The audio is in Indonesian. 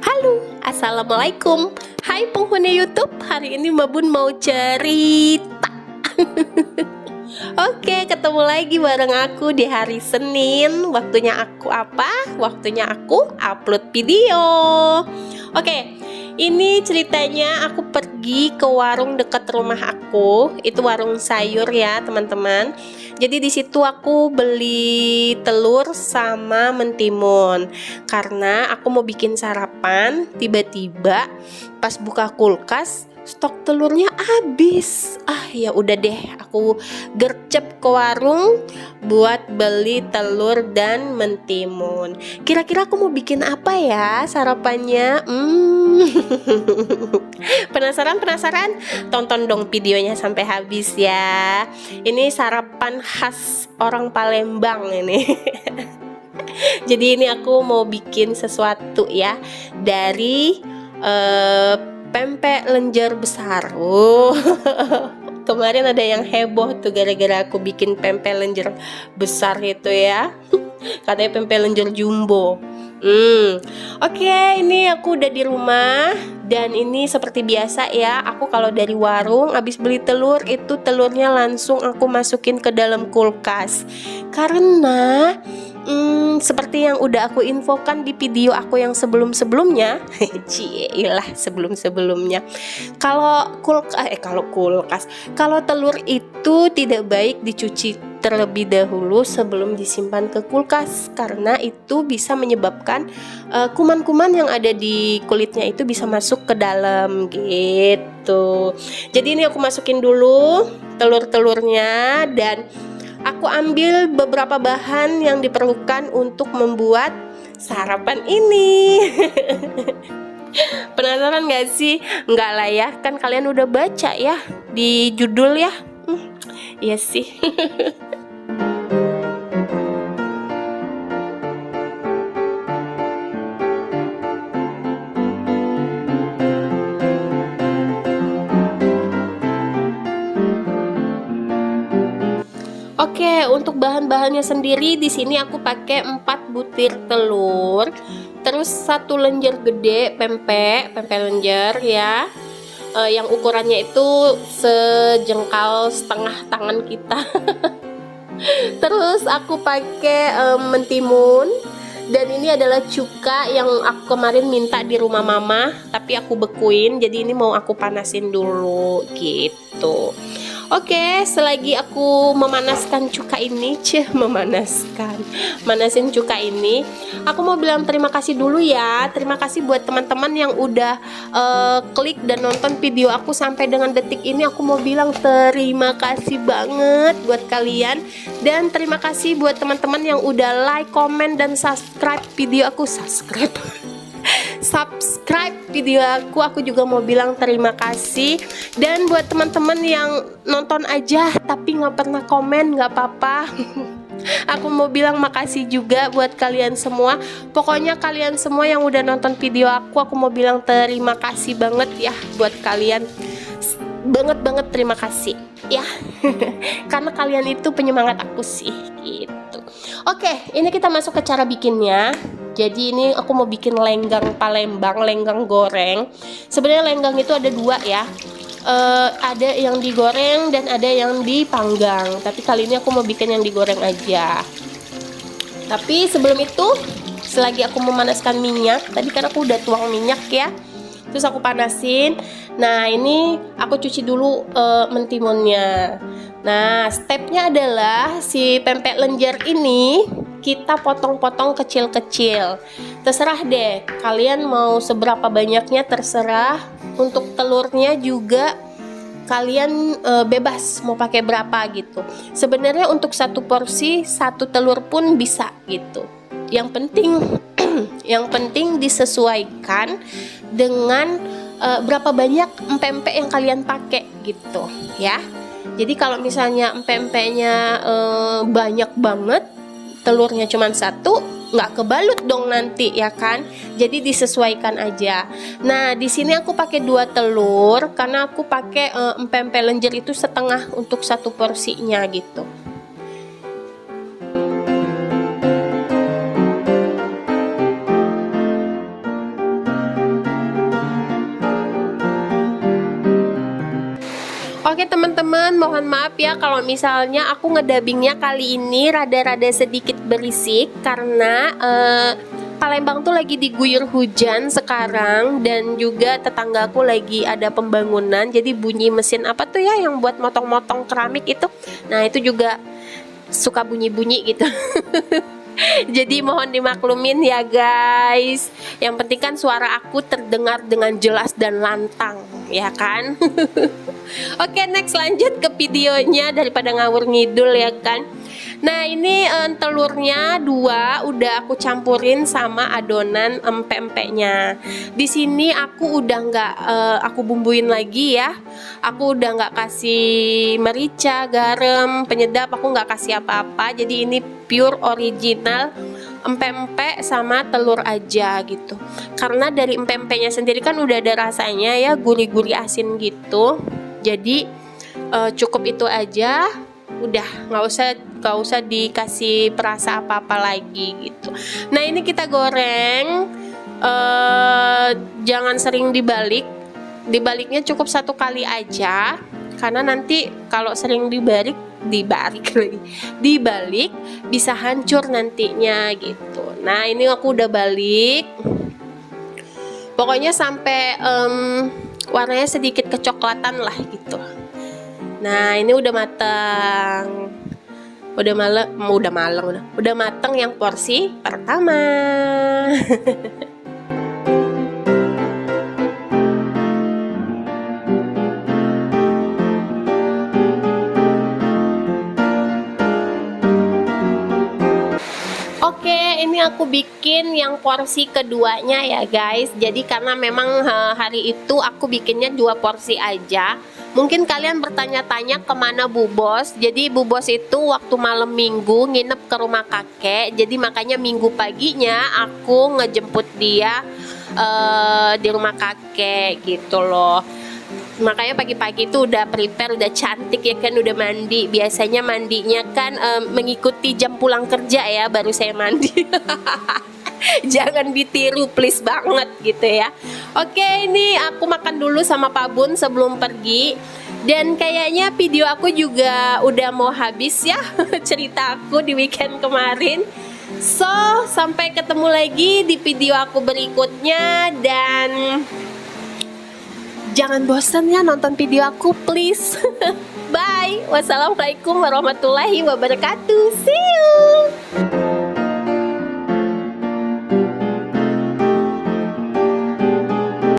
Halo, assalamualaikum. Hai penghuni YouTube, hari ini Mbak Bun mau cerita. Oke, ketemu lagi bareng aku di hari Senin. Waktunya aku apa? Waktunya aku upload video. Oke, ini ceritanya aku pergi ke warung dekat rumah aku. Itu warung sayur ya, teman-teman. Jadi di situ aku beli telur sama mentimun karena aku mau bikin sarapan. Tiba-tiba pas buka kulkas, stok telurnya habis. Ya udah deh, aku gercep ke warung buat beli telur dan mentimun. Kira-kira aku mau bikin apa ya sarapannya? Penasaran? Tonton dong videonya sampai habis ya. Ini sarapan khas orang Palembang ini. Jadi ini aku mau bikin sesuatu ya dari pempek lenjer besar. Kemarin ada yang heboh tuh gara-gara aku bikin pempek lenjer besar itu ya. Katanya pempek lenjer jumbo. Oke, ini aku udah di rumah. Dan ini seperti biasa ya, aku kalau dari warung habis beli telur, itu telurnya langsung aku masukin ke dalam kulkas. Karena seperti yang udah aku infokan di video aku yang sebelum-sebelumnya. Sebelum-sebelumnya. Kalau telur itu tidak baik dicuci terlebih dahulu sebelum disimpan ke kulkas, karena itu bisa menyebabkan kuman-kuman yang ada di kulitnya itu bisa masuk ke dalam gitu. Jadi ini aku masukin dulu telur-telurnya dan aku ambil beberapa bahan yang diperlukan untuk membuat sarapan ini. Penasaran gak sih? Enggak lah ya, kan kalian udah baca ya di judul ya. Iya sih. Oke, untuk bahan-bahannya sendiri di sini aku pakai 4 butir telur, terus 1 lenjer gede pempek lenjer ya, yang ukurannya itu sejengkal setengah tangan kita. Terus aku pakai mentimun, dan ini adalah cuka yang aku kemarin minta di rumah mama, tapi aku bekuin, jadi ini mau aku panasin dulu gitu. Oke, selagi aku memanaskan cuka ini, manasin cuka ini, aku mau bilang terima kasih dulu ya. Terima kasih buat teman-teman yang udah klik dan nonton video aku sampai dengan detik ini. Aku mau bilang terima kasih banget buat kalian, dan terima kasih buat teman-teman yang udah like, komen, dan subscribe video aku. Subscribe video aku juga mau bilang terima kasih. Dan buat teman-teman yang nonton aja tapi nggak pernah komen, nggak apa-apa. Aku mau bilang makasih juga buat kalian semua. Pokoknya kalian semua yang udah nonton video aku mau bilang terima kasih banget ya buat kalian. Banget terima kasih ya. Karena kalian itu penyemangat aku sih gitu. Oke, ini kita masuk ke cara bikinnya. Jadi ini aku mau bikin lenggang Palembang, lenggang goreng. Sebenarnya lenggang itu ada 2 ya. Ada yang digoreng dan ada yang dipanggang. Tapi kali ini aku mau bikin yang digoreng aja. Tapi sebelum itu, selagi aku memanaskan minyak, tadi kan aku udah tuang minyak ya. Terus aku panasin. Nah, ini aku cuci dulu mentimunnya. Nah, stepnya adalah si pempek lenjer ini kita potong-potong kecil-kecil. Terserah deh, kalian mau seberapa banyaknya terserah. Untuk telurnya juga kalian bebas mau pakai berapa gitu. Sebenarnya untuk 1 porsi 1 telur pun bisa gitu. Yang penting disesuaikan dengan berapa banyak empek-empek yang kalian pakai gitu ya. Jadi kalau misalnya empek-empeknya banyak banget, telurnya cuma 1, nggak kebalut dong nanti ya kan. Jadi disesuaikan aja. Nah, di sini aku pakai 2 telur karena aku pakai empek-empek lenjer itu setengah untuk 1 porsinya gitu. Oke teman-teman, mohon maaf ya kalau misalnya aku ngedabingnya kali ini rada-rada sedikit berisik karena Palembang tuh lagi diguyur hujan sekarang, dan juga tetanggaku lagi ada pembangunan, jadi bunyi mesin apa tuh ya yang buat motong-motong keramik itu. Nah itu juga suka bunyi-bunyi gitu. Jadi mohon dimaklumin ya guys. Yang penting kan suara aku terdengar dengan jelas dan lantang, ya kan? Oke, next lanjut ke videonya daripada ngawur ngidul ya kan. Nah ini telurnya 2 udah aku campurin sama adonan empek-empeknya. Di sini aku udah nggak aku bumbuin lagi ya. Aku udah nggak kasih merica, garam, penyedap, aku nggak kasih apa-apa. Jadi ini pure original empek-empek sama telur aja gitu. Karena dari empek-empeknya sendiri kan udah ada rasanya ya, gurih-gurih asin gitu. Jadi cukup itu aja. Udah nggak usah dikasih perasa apa-apa lagi gitu. Nah ini kita goreng, jangan sering dibaliknya cukup 1 kali aja, karena nanti kalau sering dibalik bisa hancur nantinya gitu. Nah ini aku udah balik, pokoknya sampai warnanya sedikit kecoklatan lah gitu. Nah ini udah matang, udah matang yang porsi pertama. Oke, ini aku bikin yang porsi keduanya ya guys. Jadi karena memang hari itu aku bikinnya 2 porsi aja. Mungkin kalian bertanya-tanya kemana Bu Bos. Jadi Bu Bos itu waktu malam minggu nginep ke rumah kakek. Jadi makanya minggu paginya aku ngejemput dia di rumah kakek gitu loh. Makanya pagi-pagi itu udah prepare, udah cantik ya kan, udah mandi. Biasanya mandinya kan mengikuti jam pulang kerja ya, baru saya mandi. Jangan ditiru please banget gitu ya. Oke, ini aku makan dulu sama Pak Bun sebelum pergi. Dan kayaknya video aku juga udah mau habis ya. Cerita aku di weekend kemarin. So, sampai ketemu lagi di video aku berikutnya. Dan jangan bosan ya nonton video aku please. Bye. Wassalamualaikum warahmatullahi wabarakatuh. See you.